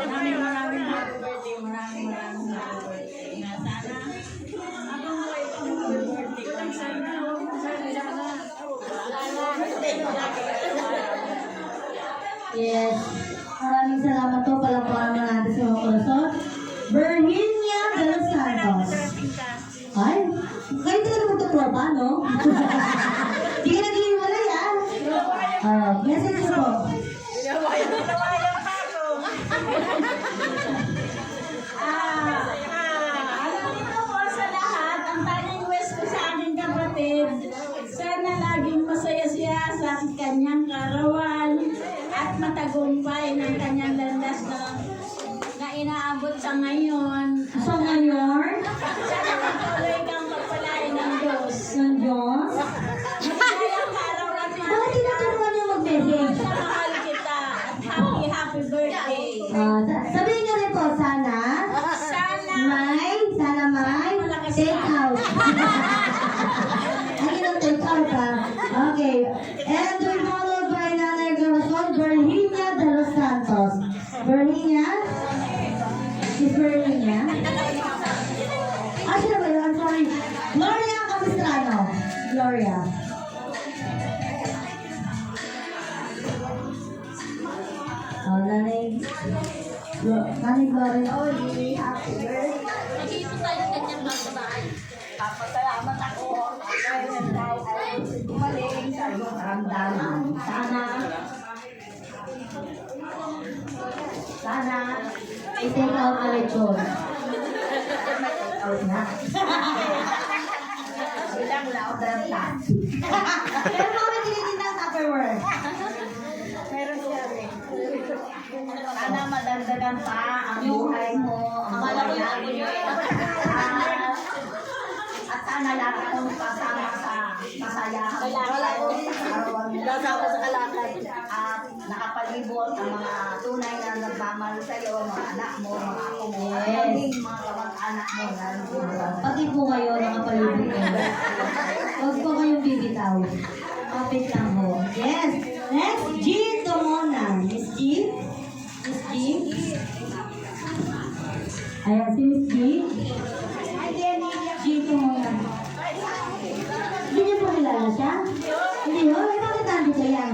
Maraming happy birthday. Maraming happy birthday. Na sana, habang buhay pa mo happy birthday lang sana. Yes. Maraming salamat po. Palakpakan na natin sa mga kurasot. Virginia de los Santos. Ay, kayo talaga magtutropa, no? Di ka naging wala yan. Message po. Pinawayan pa ako. Alam niyo po sa lahat, ang tanyang wish ko sa aking kapatid, sana laging masaya siya sa kanyang karawan at matagumpay ng kanyang landas na inaabot sa ngayon. So ngayon, Sana patuloy kang magpalain ng Diyos. ng Diyos. Masayang karawan niya. Bakit tinaturuan niyo mag-message? Mahal kita at happy birthday. Sabihin niyo rin po, sana may take out. Hindi na take out ha. Okay. And we're followed by another girl, Virginia de los Santos. Virginia? Is Virginia? Siya ba yun? I'm sorry. Gloria Capistrano. Gloria. Nanay Gloria. Happy birthday. Papasalamat ako dahil ay umaling sa iyong karamdaman. Sana i-take out na lechon. May take-out na. Bilang laot ng plastic. Pero bakit tinitinda ang Tupperware? Meron siya rin. Sana madagdagan pa ang buhay mo, ang buhay namin. At sana lahat akong pasama sa masayahan. Kasama sa kalakad. At nakapalibot ang mga tunay na nagmamahal sa iyo, mga anak mo, mga ako mo, Yes. mga kamag-anak mo. Pati po kayo nakapalibot kayo. Huwag po kayong bibitaw. Kapit lang ho. Yes. Next, G. Tomona. Miss G? Miss G? Ayan, si Miss G. G. Tomona. Hindi niyo po kilala siya? Hindi ho? Eh, bakit nandito yan?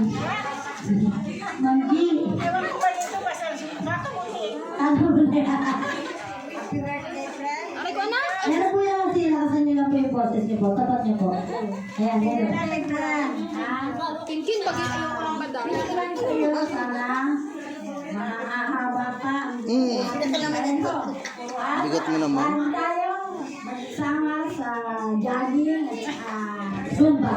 Ma'am G. Ewan ko ba dito ba sa nakumuling? Ano ba yan? Happy birthday, friend. Aray ko na. Meron po yan kasi nakasan niyo lang po yung boses niyo po. Tapat niyo po. Ayan, meron. Kinkin, bagi ayaw ko lang madami. Tingnan kayo sana. Mahahaba pa. Bigat mo naman. Paano tayo magsama sa jogging at Zumba.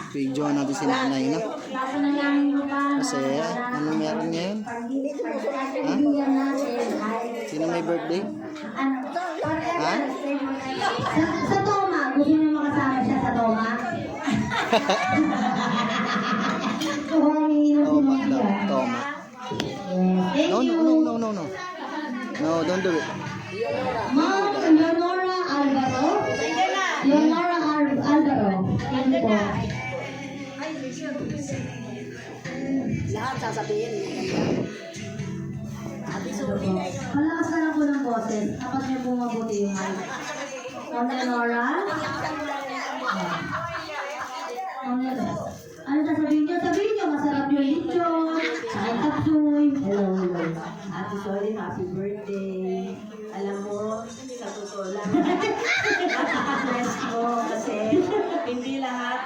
Video natin si nanay na. Tapos na namin lupa. Kasi, ano meron ngayon? Pag-ibigyan natin ay Sino may birthday? ano? Ha? Sa Toma. Gusto niyo makasama siya sa Toma? Kung hinihinom si Toma Mia. daw. Toma. Thank No, you. no, no, no, no, no. No, don't do it. Ma'am Leonora Alvaro. Leonora Alvaro. Yan po. Lahat sasabihin. Malakas ka lang po ng boses. Dapat niyo po mabuti yung mic. Ma'am Leonora. Ma'am Leonora. Ano sasabihin niyo? Sabihin niyo, masarap yung lechon. Saka tapsoy. Hello, hello. Ate Sorry, happy birthday. Alam mo, sa totoo lang, napaka-bless ko kasi hindi lahat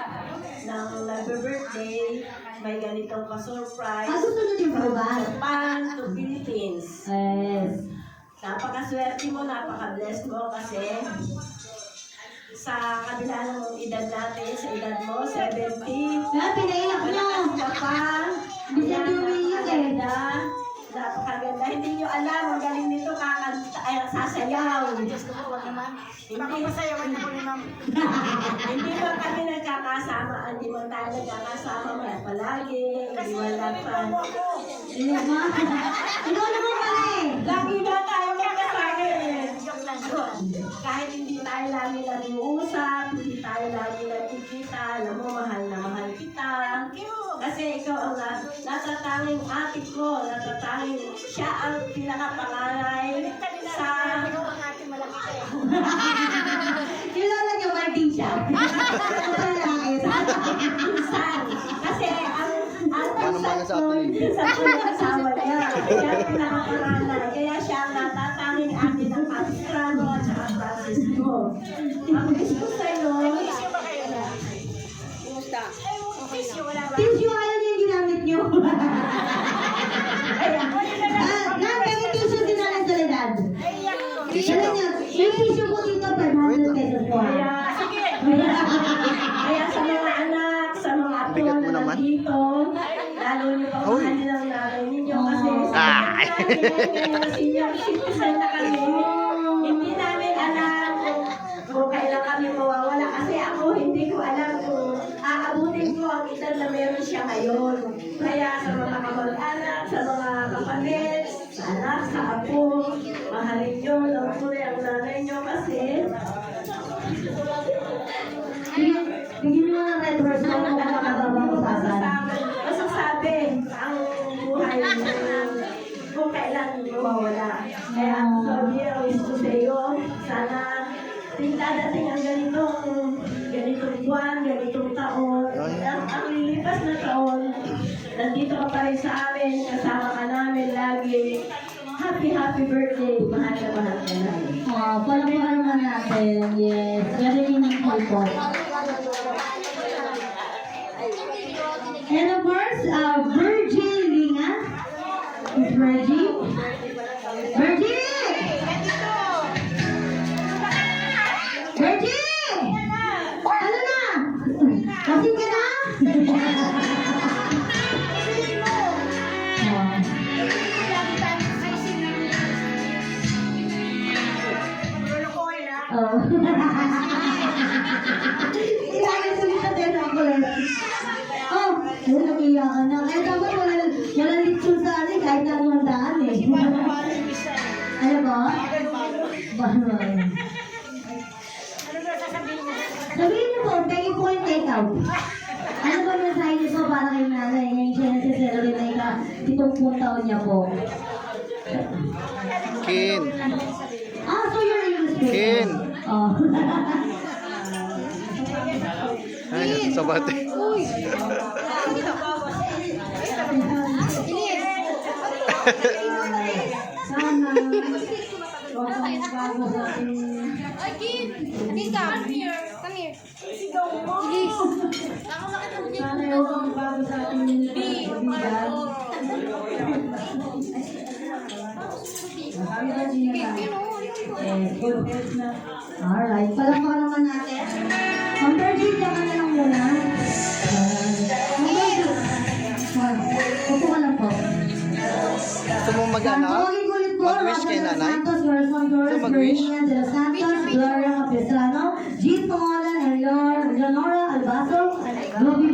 ng nag-birthday may ganitong pa-surprise. Gusto niyo yung proban? Japan to Philippines. Yes. Napaka-swerte mo, napaka-blessed mo kasi sa kabila ng edad natin, sa edad mo, 70, Pinaiyak niyo. malakas ka pa. Hindi siya umiiyak eh. Napakaganda. Hindi nyo alam, ang galing nito sasayaw. Diyos ko po naman. Hindi masayawan ako ni ma'am. Hindi mo kami nagkakasama. Hindi mo tayo nagkakasama. Wala palagi. Hindi wala pa. Iyak ma. Ikaw naman pala eh. Lagi na tayo magkasama eh. Joke lang yun. Kahit hindi tayo lagi nag-uusap, hindi tayo lagi nagkikita, alam mo, mahal na mahal kita. Kasi ikaw ang natatanging ate ko, natatanging siya ang pinakapanganay sa Kilala niyo Martin siya. pinsan. Kasi ang Paano man sa atin? pinsan ko yung asawa niya. Kaya pinakapanganay. Kaya siya ang natatanging atin ng Pastrano at saka Francisco. Ang wish ko sa'yo, Tissue, ayaw niyo yung ginamit niyo. Pero tissue din na sa edad. Tissue Alam daw. niyo, yung tissue ko dito, 500 pesos po. Kaya sa mga anak, sa mga apo Bigat mo na naman. nandito, lalo niyo pa Uy. mahalin ang nanay ninyo kasi sa Ay. senior citizen na kami. Hindi namin alam kung kailan kami mawawala kasi ako hindi ko alam kung aabutin ko ang edad na meron siya ngayon. Kaya sa mga kamag-anak, sa mga kapatid, sa anak, sa apo, mahalin niyo, nampuri ang nanay niyo kasi Bigyan niyo ng red horse ko kung nakakababang usapan. masasabi ang buhay kung kailan mawawala. Kaya ang sabi ang wish ko sa iyo, sana dadating ang ganitong buwan, ganitong taon, ang lilipas na taon, nandito ka pa rin sa amin, kasama ka namin lagi. Happy birthday, mahal na mahal ka namin. Palakpakan naman natin. Yes, very meaningful po. And of course, Virgin Linga. Is Virgin? Virgin! Virgin! Ano na? Kasing ka na? Oh. Ilagay sa lista din ang kulit. Oh, ayun, nakiyakan na. Eh, dapat wala litsyon sa atin kahit na anong daan eh. Ano ba? Sabihin niyo po, pegi po yung take out. Ano ba yung mensahe niyo po para kay nanay? Ngayon siya nasa-celebrate na ika-70 taon niya po. Kin. So you're English speaker? Kin. Oh. Ay, sa bate. Sana. Huwag kang bago sa ating... Sana huwag kang bago sa ating kaibigan. Good health na. Alright, palakpakan naman natin. Ma'am Virgin, diyan ka na lang muna. Ma'am Virgin. Upo ka lang po. Gusto mo mag-ano? Tawagin ko ulit po, Mag-wish kay Rafael nanay? Santos, Corazon Flores, Gusto mag-wish? Virginia de los Santos, Gloria Capistrano, Jean Pangalan, Leonora Albazo, Ruby